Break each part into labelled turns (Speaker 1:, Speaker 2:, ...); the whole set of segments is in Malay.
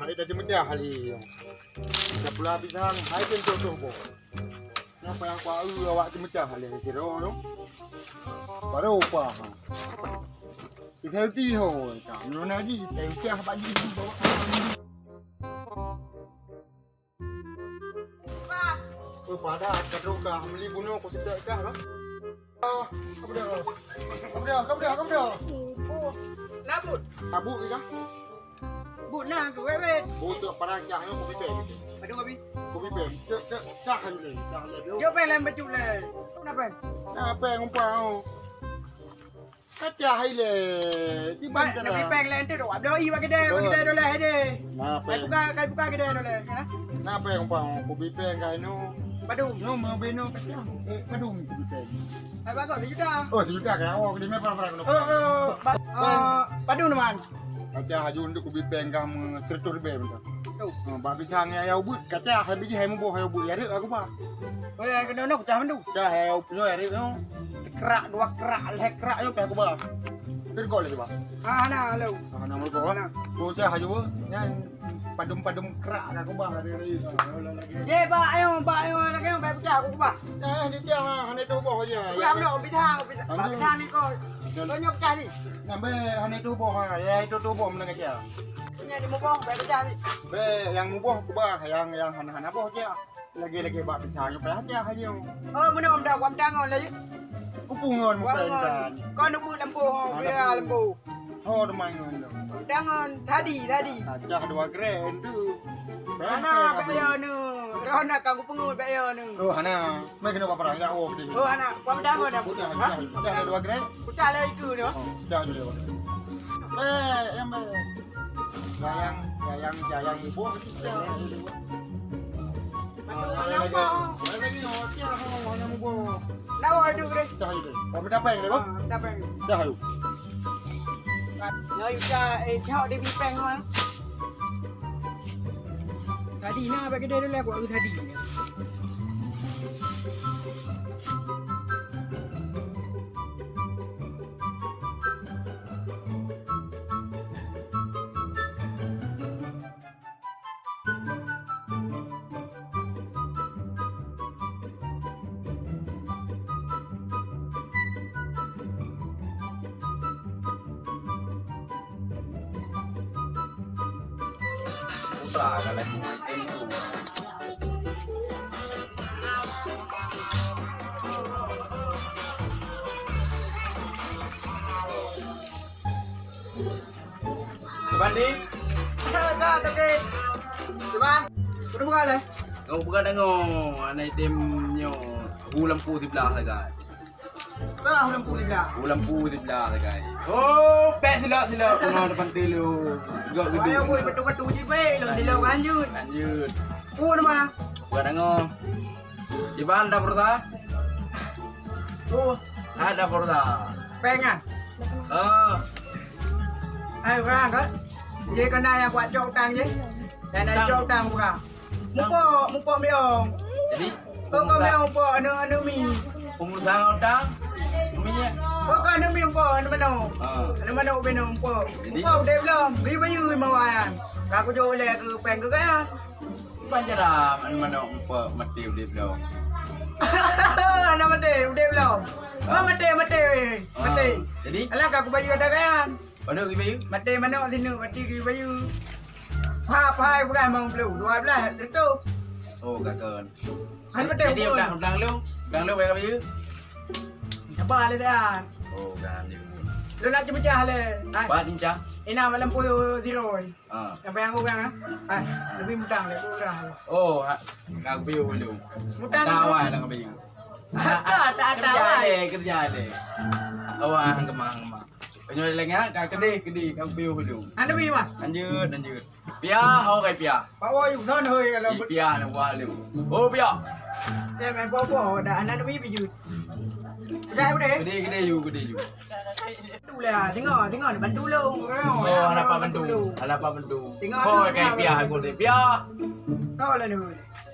Speaker 1: Hari dah jemeda hari. Sebelah pisang, hai tentu bo. Apa yang kau awak jemeda hari kira tu. Baru apa? Kita ti ho, tak mana lagi, kita bagi bawa. Pada kadang kah beli bunuh kau tidak kah lah? Kamu dah. Oh, nabut. Nabut ke kah?
Speaker 2: Bút na cứ quay về.
Speaker 1: Bút tu pada cah ni kopi peng.
Speaker 2: Ada kopi.
Speaker 1: Kopi peng. Cah ni.
Speaker 2: Yo pengen baju le. Kenapa?
Speaker 1: Nah peng umpau. Kacah hai le. Di ban kan.
Speaker 2: Tapi peng lain tu doa. Doi bagi dia dole hede.
Speaker 1: Nah peng.
Speaker 2: Kai buka gede dole, ya.
Speaker 1: Nah peng umpau kopi peng kai nu.
Speaker 2: Badung.
Speaker 1: No mau beno kacah. Badung kopi peng.
Speaker 2: Hai bagus sejuta.
Speaker 1: Oh sejuta kan. Oh di mana para kena.
Speaker 2: Badung teman.
Speaker 1: Kacah haju untuk kopi peng kamu 100 lebih betul.
Speaker 2: Tu.
Speaker 1: Babi sang ya ubud kacah habis hai mu bo hai ubud ya aku ba.
Speaker 2: Oh ya kena nak cah mandu.
Speaker 1: Dah hai ubud ya no. Kerak dua kerak leh kerak yo aku ba. Tergol le ba.
Speaker 2: Nah lu.
Speaker 1: Nama mu ko na. Ko cah haju nyan padum kerak aku ba hari
Speaker 2: Ye ba ayo lagi ba cah aku ba.
Speaker 1: Nah di dia hane tu bo aja.
Speaker 2: Ya no bitang ni ko. Kau nyok cah ni.
Speaker 1: Nambe hane tu bo ha ya itu tu bo menang aja.
Speaker 2: Punya di mubong ba cah ni.
Speaker 1: Be yang mu bo ku ba yang hana bo aja. Lagi ba pisang pa aja haju.
Speaker 2: Oh mana om dah wam dangon le.
Speaker 1: Ku pungon mu pen kan.
Speaker 2: Kau nak buat lampu dia lampu.
Speaker 1: Oh demai ngon.
Speaker 2: Dangon tadi.
Speaker 1: Acah 2 grand tu.
Speaker 2: Ana bayo nu. Rona kang pengut bayo nu.
Speaker 1: Oh hana, mai kena apa perang ya oh gede.
Speaker 2: Oh ana, wam dangon dah.
Speaker 1: Dah ada 2 grand.
Speaker 2: Putar lah itu tu.
Speaker 1: Dah ada. Yang Jayang ibu kita. Lagi no, tiada orang yang ibu.
Speaker 2: Lawa itu ke?
Speaker 1: Dah ada. Kau minta apa yang ni, Bang?
Speaker 2: Dapat.
Speaker 1: Dah ada.
Speaker 2: Ya, jauh di bipeng mah. Tadi nak bagi dia dulu aku tadi.
Speaker 3: Pelaga lah. Bandi,
Speaker 2: Dah okey. Cuba. Sudah buka le.
Speaker 3: kau buka tengok anak itemnya lampu di belah kan.
Speaker 2: Dah lampu dia.
Speaker 3: Lampu di belah kan. Oh, pek silap kena depan telu. Gak gede.
Speaker 2: Ayo boy betul-betul je bae. Lo dia lanjut.
Speaker 3: Lanjut.
Speaker 2: Oh nama.
Speaker 3: Buka tengok. Di bahan dapur dah.
Speaker 2: Oh,
Speaker 3: Ada dapur dah.
Speaker 2: pengan. Ayo kan kan. Ye kena yang kuat jauh tang je. Dan jauh tang buka. Mupo meong.
Speaker 3: Jadi,
Speaker 2: Kau meong po anu mi.
Speaker 3: pengusaha orang minyak.
Speaker 2: Kau anu mi po anu mano. Anu mano beno po. Po de belum. Bi bayu mawan. Aku jauh le ke peng ke kan.
Speaker 3: Panjara mana mati udah belum.
Speaker 2: Anu mate udah belum. Oh mate.
Speaker 3: Jadi,
Speaker 2: Alah aku bayu ada kan.
Speaker 3: pada pergi bayu.
Speaker 2: Mate mana sini mati ke bayu. Pai bukan mong blue 12 itu.
Speaker 3: Oh, kakak.
Speaker 2: Han mate.
Speaker 3: Jadi udang lu bayar bayu.
Speaker 2: Apa le dah.
Speaker 3: Oh, kan dia.
Speaker 2: Lu nak pecah le.
Speaker 3: Buat cincang.
Speaker 2: Ina malam puluh diroi.
Speaker 3: Ah.
Speaker 2: Sampai yang bukan ah. Lebih mudang le kurang.
Speaker 3: Oh, kau bayu lu.
Speaker 2: Mudang.
Speaker 3: Tawai lah kau bayu.
Speaker 2: Tak.
Speaker 3: Kerja deh. Awak kemang. Penyuai lagi kau kedi kau bayu lu.
Speaker 2: Anu bi mah.
Speaker 3: Lanjut. Pia, hau kai pia.
Speaker 2: Bawa you non hoi kalau.
Speaker 3: Pia nak buat lu. Oh, pia.
Speaker 2: Dia main bobo dah anu bi biju. Dah udah.
Speaker 3: Gede you.
Speaker 2: Tu lah tengok ni bantu lu.
Speaker 3: Oh, apa bantu?
Speaker 2: Tengok
Speaker 3: Oh,
Speaker 2: dulu,
Speaker 3: kai pia aku deh. Pia.
Speaker 2: Kau lah ni.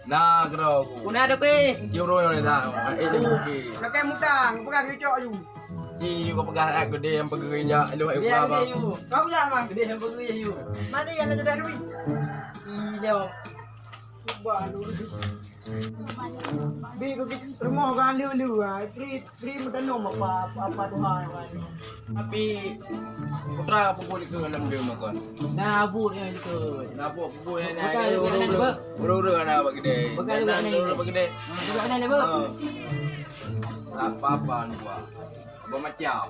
Speaker 3: Nah, kero aku.
Speaker 2: Una ada ke?
Speaker 3: Juro ni dah. Ini mungkin.
Speaker 2: Pakai mudang, bukan kicok you.
Speaker 3: Ji juga pegang aku deh yang pegang je. Lu apa?
Speaker 2: Kau jangan mah.
Speaker 4: Gede yang pergi ya you.
Speaker 2: Mana yang nak jadi anu bi? Iya. Baru. Bigo kita rumah kan lu ah. Free mentanam apa Tuhan.
Speaker 3: Tapi putra apa boleh ke dalam dia makan?
Speaker 4: Nabutnya itu.
Speaker 3: Kenapa apa boleh
Speaker 4: Bukan,
Speaker 3: ni?
Speaker 4: bukan, bukan.
Speaker 3: Uru-uru ada apa gede?
Speaker 4: Bukan, bukan, ni.
Speaker 3: Apa gede?
Speaker 4: Juga ada ni, Bu.
Speaker 3: Apa-apa ni buat. Apa macam?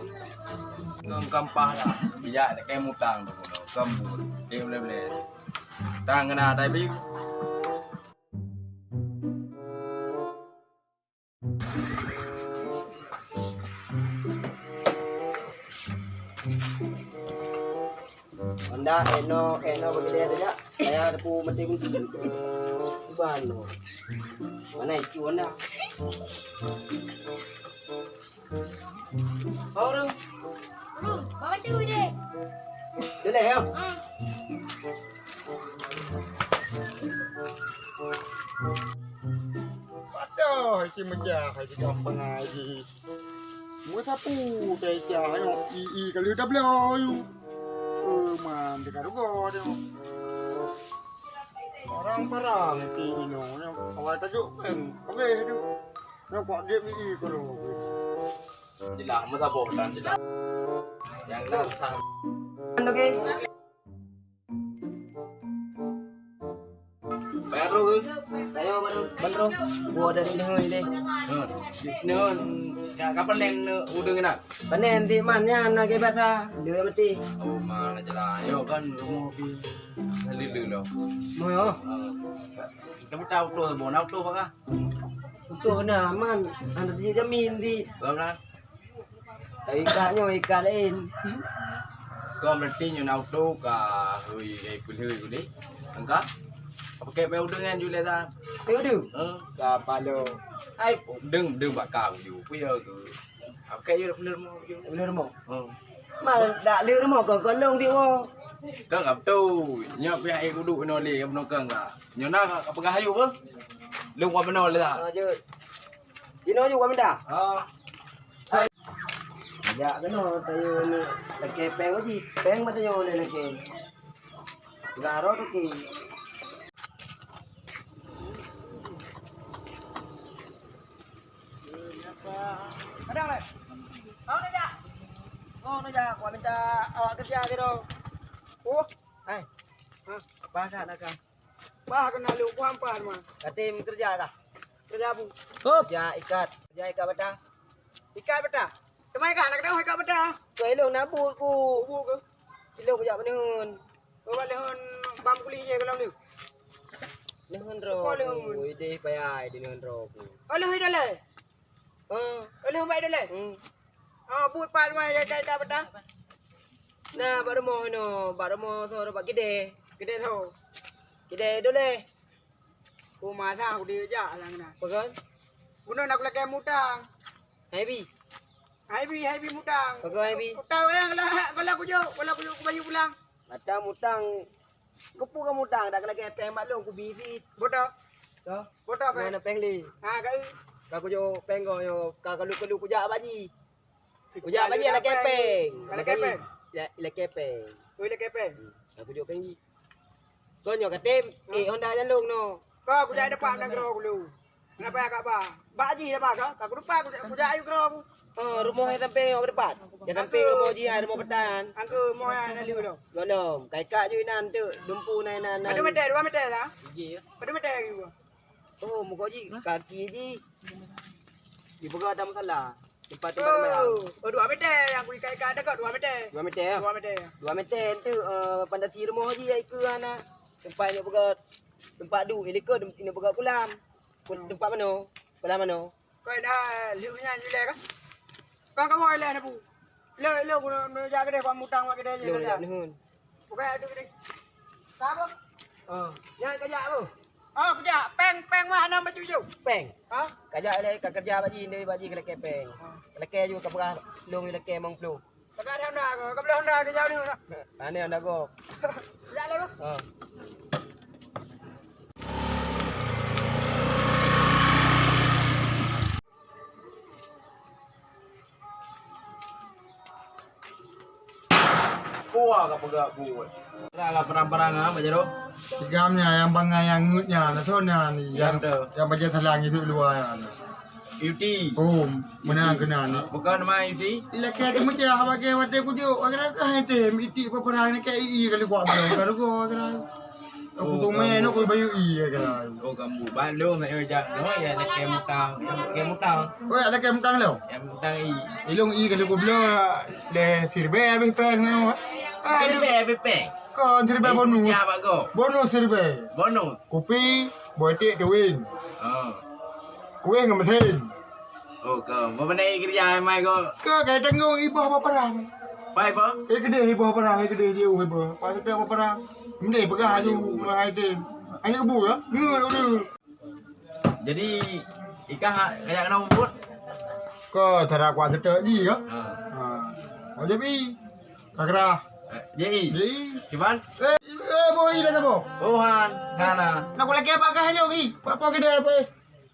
Speaker 3: Ngam kampah lah. Bijak ada kayak mutang tu. Kampur. Dia boleh-boleh. Tang kena tapi
Speaker 2: Anda eno begini aja. Saya ada pu mati kunci. Bano. Mana itu anda? Orang.
Speaker 5: Bawa tu deh.
Speaker 2: Dulu ya.
Speaker 1: Aduh, iki menjah, iki gampang aja. Mua sapu, saya jah, kali dah beliau. Man, dekat juga dia. Parang itu ino, yang awal tajuk kan, kabe tu. Yang buat game ini kalau.
Speaker 3: jelas masa bosan jelas. Yang nak tak
Speaker 2: Okey.
Speaker 3: baru
Speaker 2: Saya baru buat dari ni deh.
Speaker 3: Nun kapan nen udang nak?
Speaker 2: Panen di mana nak ke bahasa? Dia mati.
Speaker 3: Oh mana jelas. Yo kan rumah pi lulu lo.
Speaker 2: Moyo.
Speaker 3: Kamu tahu tu bon auto apa?
Speaker 2: Untuk kena aman. Anda dia jamin di.
Speaker 3: Kamu
Speaker 2: Ikatnya ikat lain.
Speaker 3: kau berarti nyu auto ka hui hui ni. Angka? Apa ke bau dengan Julia dah?
Speaker 2: Tu tu. Kapalo.
Speaker 3: Ai đừng đừng bạc càoอยู่bây giờ cứ học cái như lừa mua chứ
Speaker 2: Lur mo.
Speaker 3: ừ
Speaker 2: Mà đã lur mo còn lông thì mo.
Speaker 3: kan ngap tu nyok pi ai kudu no li no kan ga nyona apakah hayu ba lung wa no le da
Speaker 2: Chứ. Đi nói juga minta.
Speaker 3: ha
Speaker 2: Ya cái nó tayo ni. Lagi peng gì? Peng mata yo le lagi. Garo tu ki. Kadang le. Kau ni dah. Oh, ni dah. Kau minta awak kerja ke dong. Oh, hai. Ha, bahasa nak kan. Bah kena lu ku hampa mah. Katim kerja kah? Kerja bu.
Speaker 4: Hop.
Speaker 2: Kerja ikat betah.
Speaker 1: Ikat betul. Kemai kan nak dah ikat betul.
Speaker 2: Kau elok nak buat ku.
Speaker 1: Bu ke?
Speaker 2: Elok kerja menehun.
Speaker 1: Kau balik hon bam kulit je kalau ni.
Speaker 2: Nehun ro.
Speaker 1: Kau lehun.
Speaker 2: Oi deh payah di nehun ro ku.
Speaker 1: Oleh hui dah le. Oleh hui dah le.
Speaker 2: Hmm.
Speaker 1: Ah, bu pat mai ikat betul.
Speaker 2: Nah, baru mau no, baru mau sore pak gede.
Speaker 1: Gede tu.
Speaker 2: Gede dole.
Speaker 1: Ku masa aku dia je lang na.
Speaker 2: Pakai
Speaker 1: Guna nak lagi mutang.
Speaker 2: heavy.
Speaker 1: Happy mutang.
Speaker 2: Pakai heavy.
Speaker 1: Mutang yang kalau aku bayu pulang.
Speaker 2: Mata mutang. Kupu ka mutang dak lagi peng mak long ku bifit.
Speaker 1: Bodoh.
Speaker 2: Ko.
Speaker 1: Bodoh apa?
Speaker 2: Mana peng li.
Speaker 1: Ha kai.
Speaker 2: Ka ku jo peng go yo ka kalu ku jak baji. Ku jak baji la kepeng.
Speaker 1: Ala kepeng.
Speaker 2: Ya, la kepeng.
Speaker 1: Oi le kepeng.
Speaker 2: Aku jo peng ji. Ko nyo katem Honda jan long no.
Speaker 1: Kau aku jadi depan nak kerok dulu. Kenapa ya kak ba? Baji apa kak? Aku lupa aku jadi ayu kerok.
Speaker 2: Oh, rumah hai sampai ke depan. Jangan sampai rumah ji hai rumah petan.
Speaker 1: Angku mau yang nak dulu.
Speaker 2: Gonom, kai kak ju nan tu, dumpu nan nan.
Speaker 1: Ada meter, 2 meter lah.
Speaker 2: Ji.
Speaker 1: Ada meter juga.
Speaker 2: Oh, muka ji kaki ji. Ibu kau ada masalah. Tempat mayang.
Speaker 1: Oh, 2 meter yang aku ikat dekat 2 meter.
Speaker 2: 2 meter ya.
Speaker 1: 2 meter.
Speaker 2: 2 meter tu pandasi rumah ji ai ke ana. Tempatnya buka tempat du elika ini buka kolam. Tempat mana? Kolam mana?
Speaker 1: Kau dah liunya julek kan? Kau kamu oleh nak bu? Lo guna jaga deh kau mutang mak kita je.
Speaker 2: Lu nak nihun.
Speaker 1: Bukan ada gede. Kamu?
Speaker 2: Yang kerja apa?
Speaker 1: Oh, kerja peng mana baju je?
Speaker 2: Peng.
Speaker 1: Ha?
Speaker 2: Kerja le kerja baji ni baji kelek peng. Kelek ju kapra long kelek mong flu.
Speaker 1: Sekarang dah kau belum dah kerja ni.
Speaker 2: Ane anda go.
Speaker 1: Kerja le bu?
Speaker 3: Puah ke pegak buat. Agak perang-perangan macam tu.
Speaker 1: Tigamnya yang bangai yang ngutnya, nasonnya ni yang
Speaker 3: tu.
Speaker 1: yang baca selang itu luar yang.
Speaker 3: UT.
Speaker 1: Oh, menang kena ni.
Speaker 3: Bukan main UT.
Speaker 1: Ilaknya dia macam apa ke wate kujo. Agak kan itu miti peperang ni kayak kali buat bro. Kalau gua agak. Aku tu main aku bayu agak.
Speaker 3: Oh kamu balung nak ajak. No ya nak kemutang.
Speaker 1: Oh ada kem tang lo.
Speaker 3: Yang mutang i.
Speaker 1: Ilung kalau gua belo le sirbe habis pen semua.
Speaker 3: Pepe.
Speaker 1: Kon sirbe bonus.
Speaker 3: Ya pak go.
Speaker 1: Bonus sirbe.
Speaker 3: Bonus.
Speaker 1: Kopi, botik kewing.
Speaker 3: Oh.
Speaker 1: Kewing dengan mesin.
Speaker 3: Oh kau. Apa nak kerja mai go?
Speaker 1: Ke kayak tengok ibu apa perang.
Speaker 3: Baik apa?
Speaker 1: Gede ibu perang, gede dia ibu. Pas ada apa perang. Mendek pegang aju mulai itu. Hanya kebu ya. Ngur dulu.
Speaker 3: Jadi ikan kayak kena umput.
Speaker 1: Ke cara kuat sedek ji ya.
Speaker 3: Ha.
Speaker 1: Ha. Jadi kakra.
Speaker 3: Jadi.
Speaker 1: Jadi
Speaker 3: Cuman
Speaker 1: boy dah sabo.
Speaker 3: oh Hana.
Speaker 1: Nak lagi apa kah hello ki? Apa gede apa?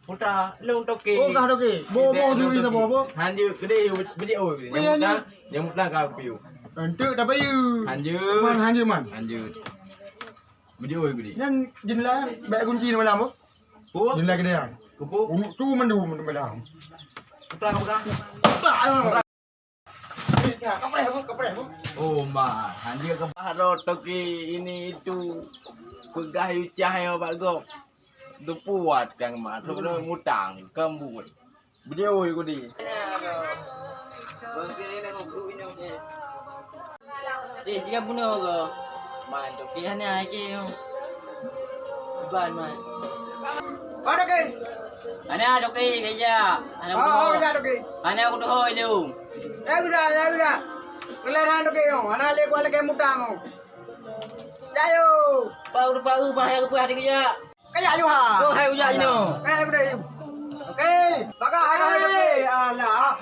Speaker 3: Putra long toke.
Speaker 1: Oh kah doke. Bo duwi sabo bo.
Speaker 3: Hanju gede biji oh. Yang mutang kau piu.
Speaker 1: Entuk dah bayu.
Speaker 3: Hanju.
Speaker 1: Man hanjir man.
Speaker 3: Hanju. Biji oh gede.
Speaker 1: Yang jenlah baik kunci ni malam bo.
Speaker 3: Pu.
Speaker 1: Jenlah gede ah.
Speaker 3: Kupu.
Speaker 1: Tu mendu malam.
Speaker 3: Putra.
Speaker 1: Tak. Kapre bo.
Speaker 3: Oh ma, hanju ke baharo toke ini itu pegah cahaya pak go. Tu puat kang mak tu kena mutang kambut. Biji oh gede.
Speaker 4: Jika punya ke, man tu kian ni aje yo. Ban man.
Speaker 2: Ada ke?
Speaker 4: Ana ada ke kerja. Ana
Speaker 2: Oh,
Speaker 4: aku.
Speaker 2: ya ada ke.
Speaker 4: Ana aku tu hoi lu.
Speaker 2: Ya. Kelihatan ada ke yo. Ana le gua lagi mutang. Jayo.
Speaker 4: Pau bahaya ke hari kerja.
Speaker 2: Kayak yo ha.
Speaker 4: Oh hai uja ni no.
Speaker 2: Kayak udah. Okey. Baga ada ke. Alah.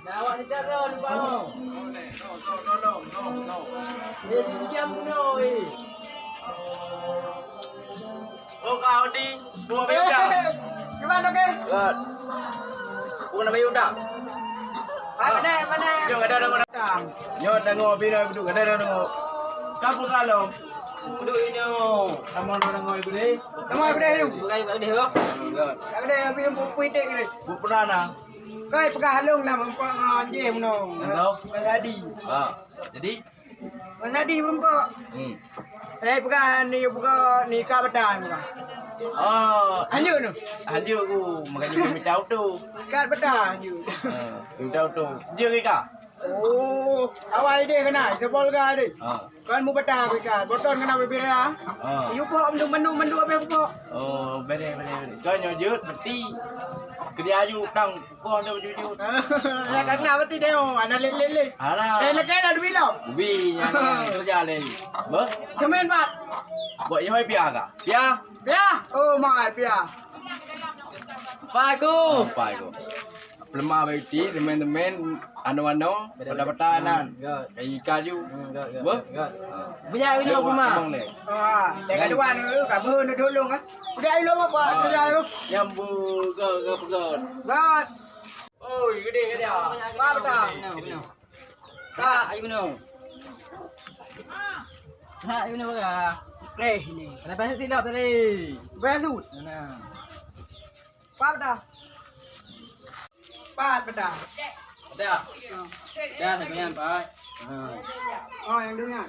Speaker 4: Dah awak ni cara ni bang.
Speaker 3: No.
Speaker 4: Dia punya eh.
Speaker 3: Oh kau di dua bayu dah.
Speaker 2: Gimana ke?
Speaker 3: Good. Bukan bayu dah.
Speaker 2: Mana?
Speaker 3: Yo ada
Speaker 2: Tang.
Speaker 3: Yo tengok bina duduk ada tengok. Kamu lalu.
Speaker 4: Duduk ini oh.
Speaker 3: Kamu tengok ibu deh.
Speaker 2: Nama aku dah yuk.
Speaker 4: Bukan dia yo.
Speaker 3: Good.
Speaker 2: Aku dah ambil buku itu ke.
Speaker 3: Bu pernah
Speaker 2: Kai pegah halung nak mempak nganje mno.
Speaker 3: Tahu?
Speaker 2: Tadi.
Speaker 3: Jadi
Speaker 2: Tadi mempak. Saya pegah ni ka betan.
Speaker 3: Oh,
Speaker 2: Anju nu.
Speaker 3: hadi aku makanya minta auto.
Speaker 2: Ka betan anju.
Speaker 3: Minta auto. Dia ke kah?
Speaker 2: Oh, awal ide kena, sebol ka ade. Kan mu betan ke ka, boton kena bebira. Yu po menu apa po.
Speaker 3: Oh, bere. Kau nyojut mesti. Kerja aju tang kau dah jujur.
Speaker 2: Ya kan nak mati deh, anak le.
Speaker 3: Alah.
Speaker 2: Lekai lah duit lo.
Speaker 3: Ubi yang kerja lagi. Ber?
Speaker 2: Cemen bat.
Speaker 3: Buat yang hoi pia kah? Pia?
Speaker 2: Ya. Oh my pia.
Speaker 4: Paku.
Speaker 3: Apa itu? Lemah baiti teman-teman anu pada pertahanan. Kayak kaju. Ber?
Speaker 4: Bija ini rumah.
Speaker 2: Ah, dekat dua ni ka beun dolong ah. Pergi lo apa? Pergi lo.
Speaker 3: Nyambu ke pegon.
Speaker 2: Bat.
Speaker 3: Oh, gede dia.
Speaker 2: Ba betul.
Speaker 4: Tak, ayo no. Tak, ayo no baga.
Speaker 2: Ni.
Speaker 4: Kenapa sih tidak tadi?
Speaker 2: Belut.
Speaker 4: Mana?
Speaker 2: Ba betul. Ba betul.
Speaker 4: Ada. Dah sekian, Pak.
Speaker 2: Oh, yang dengar.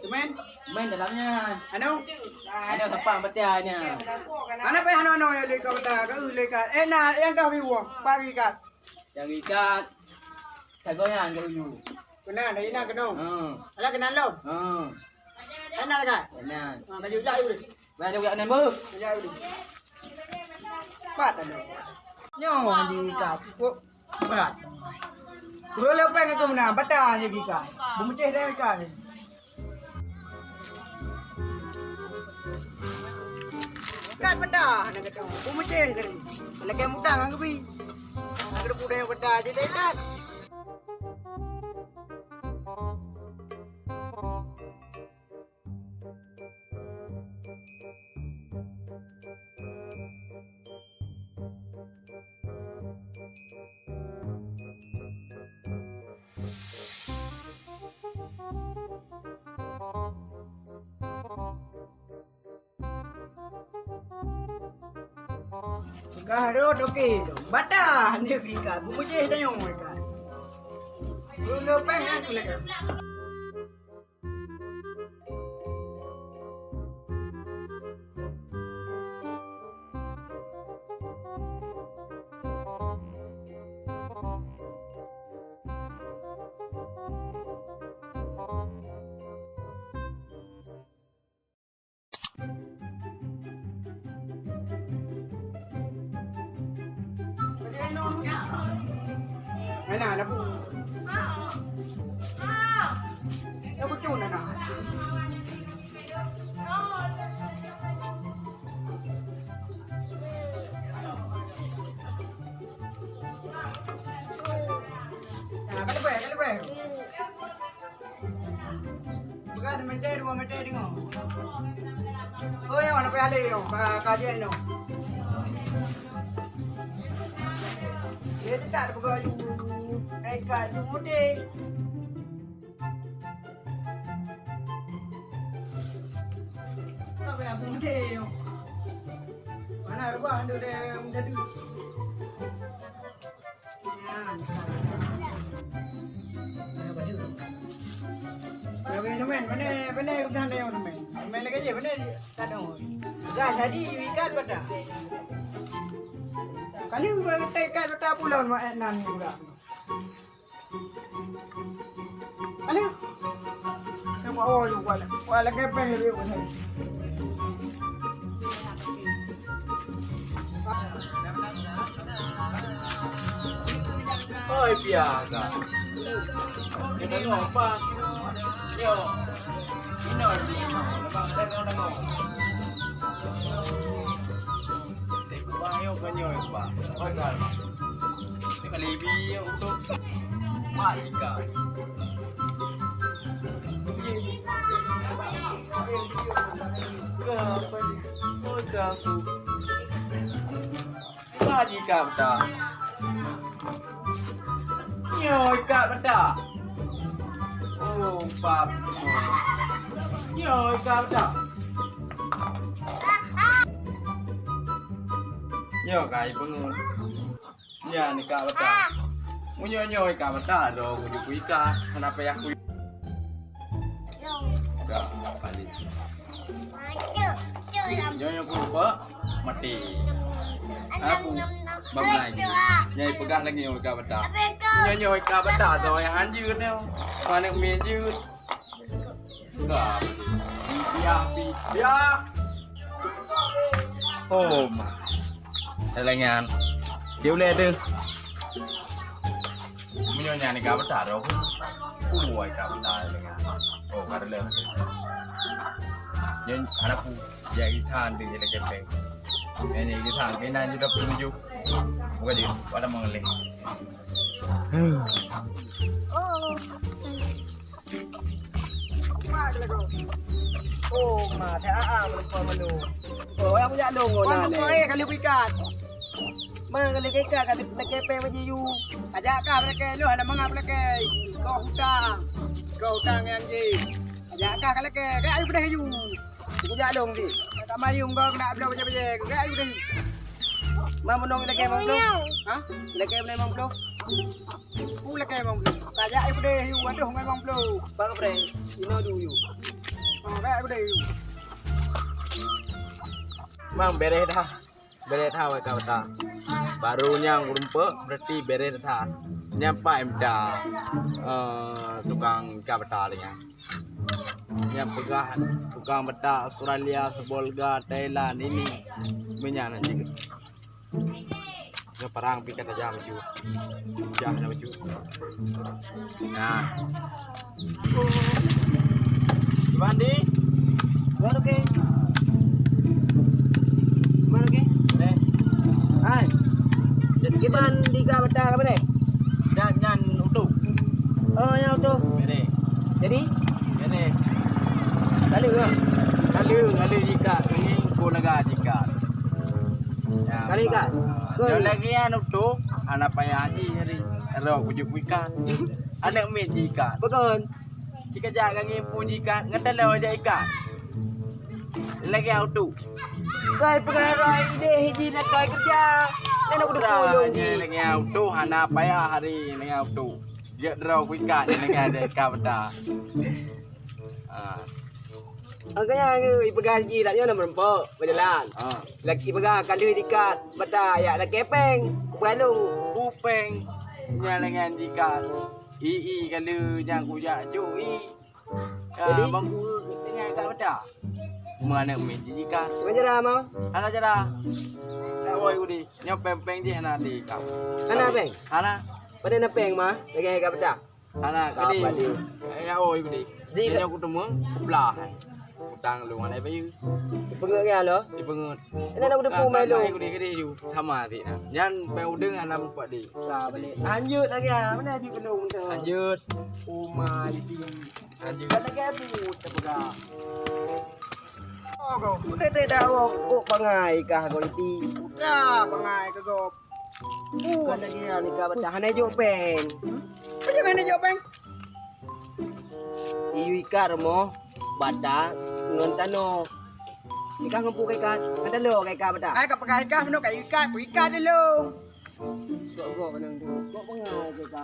Speaker 2: Cemen.
Speaker 4: Main dalamnya.
Speaker 2: Anu.
Speaker 4: Ada tempat betianya.
Speaker 2: Ana pe anu ya le ka betul. Ka le ka. Na yang dah ki wong. Pagi ka.
Speaker 4: Yang ikat. Tagonya angkat dulu.
Speaker 2: Kena dari nak kena. Ala kena lo. Enak kan?
Speaker 4: Enak.
Speaker 2: Baju jauh ni.
Speaker 4: Baju kat nombor.
Speaker 2: Jauh ni. Pat anu. Nyo di ka. Pat. Bro lepas ni tu mana? Batang je kita. Bumuceh dah ka ni. Kat batang nak kata. Bumuceh tadi. Lagi mutang angkat pi. Nak kena pudai batang je dah kat. Garot okey tu. Bata dia ikat. Bumujih tengok ikat. Dulu pengen tu lagi. Mana ada pun. Ya betul nak. Kali baik. Bukan meter 2 meter tengok. Oh yang mana pergi yo kajian no. Dia tak ada bergaju. Kat jumudih. Tak payah jumudih. Mana ada buah dia menjadi. Ya bagi teman, mana udah ada yang teman. Teman lagi je, mana tak ada. Dah jadi ikat pada. Kali kita ikat pada pulau nan juga. Kali. Saya bawa wala kepeng lebih benar.
Speaker 3: Oi piaga. Kita ngomong. Yo. Ini lepas tengok. Bayo kanyo ba. Oi gal. Ini kalibi untuk Malika. Kapu. Malika beta. Nyoi kak beta. Oh, pap. Nyoi kak beta. Nyo kai pengu. Nya ni kak beta. Munyo kak beta do kuju ika. Kenapa ya ku? Enggak, kali. Nyo ku lupa mati. Aku bang lagi. Nyai pegang lagi nyo kak beta. Nyo kak beta do yang anjir ni. Mana main jut. Enggak. Biar. Oh, ma. Lengan. Dia boleh ada. Menyonya ni kau besar dong. Kuai kau besar lengan. Oh, kada leh. Yang anak ku jadi than di jadi kepeng. Yang jadi than kena jadi penunjuk. Bukan dia pada mengelih.
Speaker 2: Oh, ma tak melempar malu. Oh, yang punya dong ngono. Kali ikat. Mana kali ikat kali kepeng macam you. Ajak kau pakai lu ada mangap pakai. Kau hutang yang ji. Ajak kau kalau ke ayu dah you. Punya dong di. Tak mayu kau kena belah baca-baca. Ke ayu dah. Mam menong lagi mam lu. Ha? Lagi mam lu. Lagi mam lu. Ajak ayu dah you. Aduh mam lu. Bang bre. You know do you. Kayak udah
Speaker 3: Mang beres dah wai kau tak. Baru nyang rumput berarti beres dah. Nyampai dah tukang kapita ni. Yang pegah tukang beta Australia, Sebolga, Thailand ini minyak nanti. Yang perang pikat aja maju. Jangan maju. Nah. Bandi,
Speaker 2: baru ke? Hai. Jadi gimana di Kabata apa deh?
Speaker 3: Jangan utuh.
Speaker 2: Oh, yang utuh.
Speaker 3: Bere.
Speaker 2: Jadi?
Speaker 3: Bere. Kali jika ini kunaga jika.
Speaker 2: Kali kan?
Speaker 3: Yang lagi anu utuh, anak payah haji hari. Ero kujuk ikan. Anak mit jika.
Speaker 2: Betul.
Speaker 3: Jika jangan ngimpu ikan, ngetel aja ikan. Lagi auto.
Speaker 2: Kai pengarai ide hiji nak kai kerja. Nek aku dah tolong
Speaker 3: Nya dengan auto hana payah hari dengan auto. Dia draw kuikat dengan ada kabda. Ah.
Speaker 2: Agaknya ipegaji tak nyono merempok berjalan.
Speaker 3: Ah.
Speaker 2: Lagi pegah kali dikat bata ya la kepeng balung.
Speaker 3: Kupeng nya dengan jika ii kalau yang kuja cui.
Speaker 2: Jadi?
Speaker 3: Bangku dengan kabda. Mana min jika
Speaker 2: Menjara mau.
Speaker 3: hana jara. Tak woi udi. Nya pempeng di hana di kau.
Speaker 2: Ana peng.
Speaker 3: Hana
Speaker 2: Pada na peng mah lagi ka bata.
Speaker 3: hana kadi.
Speaker 2: Apa dia?
Speaker 3: Ya oi udi.
Speaker 2: Di
Speaker 3: Dia aku temu belah. Utang lu mana bayu.
Speaker 2: Pengak ya lo.
Speaker 3: Di pengut.
Speaker 2: Nek aku dah pu mai lo.
Speaker 3: Aku di kedi ju sama ti na. Yan pe udeng ana buat di.
Speaker 2: Sa balik. Anjut lagi ah. Mana haji kendung tu.
Speaker 3: Lanjut. Umai di. Lanjut.
Speaker 2: Kan lagi abu tepega. Oh kau. Udah dah kok pangai kah kau itu.
Speaker 1: Dah pengai ke gop.
Speaker 2: Kan lagi ni ka bata hana jo peng.
Speaker 1: Apa jangan nak jawab bang?
Speaker 2: Iu ikar mo bata ngon tano. Ika ngampu kai ka. Ada lo kai ka bata.
Speaker 1: Ai ka pakai kah menuk kai ikan, ku ikan dulu.
Speaker 2: Kok kenang tu. Kok pangai kai ka.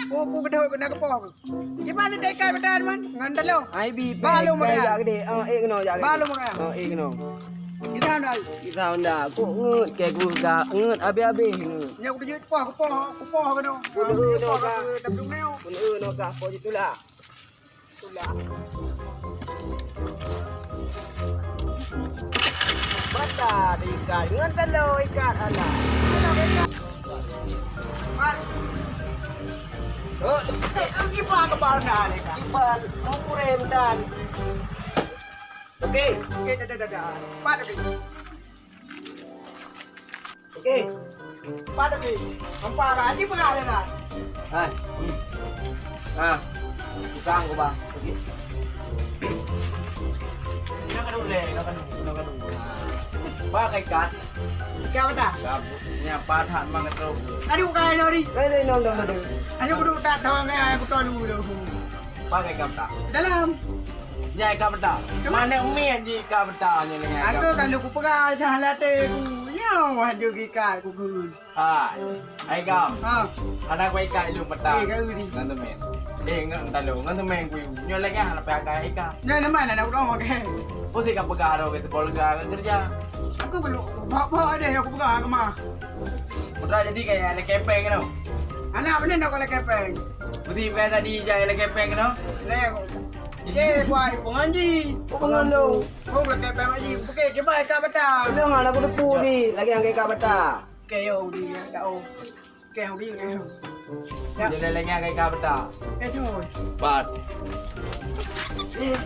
Speaker 1: Ku kedoi ku nak ke poh. Gimana dek kai badan man? Ngan dulu.
Speaker 2: Ai bi
Speaker 1: Balu mo
Speaker 2: ya
Speaker 1: ya.
Speaker 2: gede. Keno ya gede.
Speaker 1: Balu mo ya.
Speaker 2: Keno.
Speaker 1: Kita dah.
Speaker 2: Kita honda. Kok ngut kai ku ka ngut abe-abe ngut.
Speaker 1: Nya ku dijut poh ke no. Đập đúng neo.
Speaker 2: Kun no ka po ditula. Tula. Bata diikat ngan telo ikat ala.
Speaker 1: Mar.
Speaker 2: Oh,
Speaker 1: Gimana ke bawah dah ni kan?
Speaker 2: iban mau kurem dan. Okey.
Speaker 1: Okey dah. Pada ni.
Speaker 2: Okey.
Speaker 1: Pada ni. Hampa gaji pengalah dah.
Speaker 2: Hai. Ah. Tukang ko ba? Okey.
Speaker 3: Nak kadu le, nak kadu. Ba kai kat.
Speaker 1: Kau dah.
Speaker 3: Gabu. Nya pathat mang ketro.
Speaker 1: Aduh kai lo ni.
Speaker 2: Dai nong dong.
Speaker 1: Ayo ku duduk dah sama ngai aku tahu dulu.
Speaker 3: Ba kai kabda.
Speaker 1: Dalam.
Speaker 3: Nya kabda. Mana mien ji kabda nya dengan.
Speaker 1: Aku kalau ku pegang cah latih ku. Nyaw haju gikat ku gun.
Speaker 3: Hai. Hai gam.
Speaker 1: Ha.
Speaker 3: Anak kai kai lu peta.
Speaker 1: Kau ni.
Speaker 3: Ngan tu men. Ngan talu ngan tu men ku. Nyo lagi hana pa kai ka.
Speaker 1: Ngai mana nak dong okey.
Speaker 3: Putih ka pegaro ke polga kerja.
Speaker 1: Aku belum bawa ada aku pegang ke mah.
Speaker 3: Putra jadi kayak ada kepeng no.
Speaker 1: Anak benar nak kalau kepeng.
Speaker 3: Putih kayak tadi jaya ada kepeng no.
Speaker 1: Leng. Ye, kuai penganji.
Speaker 2: Pengalo.
Speaker 1: Kau nak kepeng lagi. Okey, kita ke bata.
Speaker 2: Ano nga aku depu ni, lagi ang kay kabata.
Speaker 1: Keo di dah. Keo di keo.
Speaker 3: Jadi lagi kayak kabda.
Speaker 1: Eh, cuy.
Speaker 3: Bat.
Speaker 2: Eh,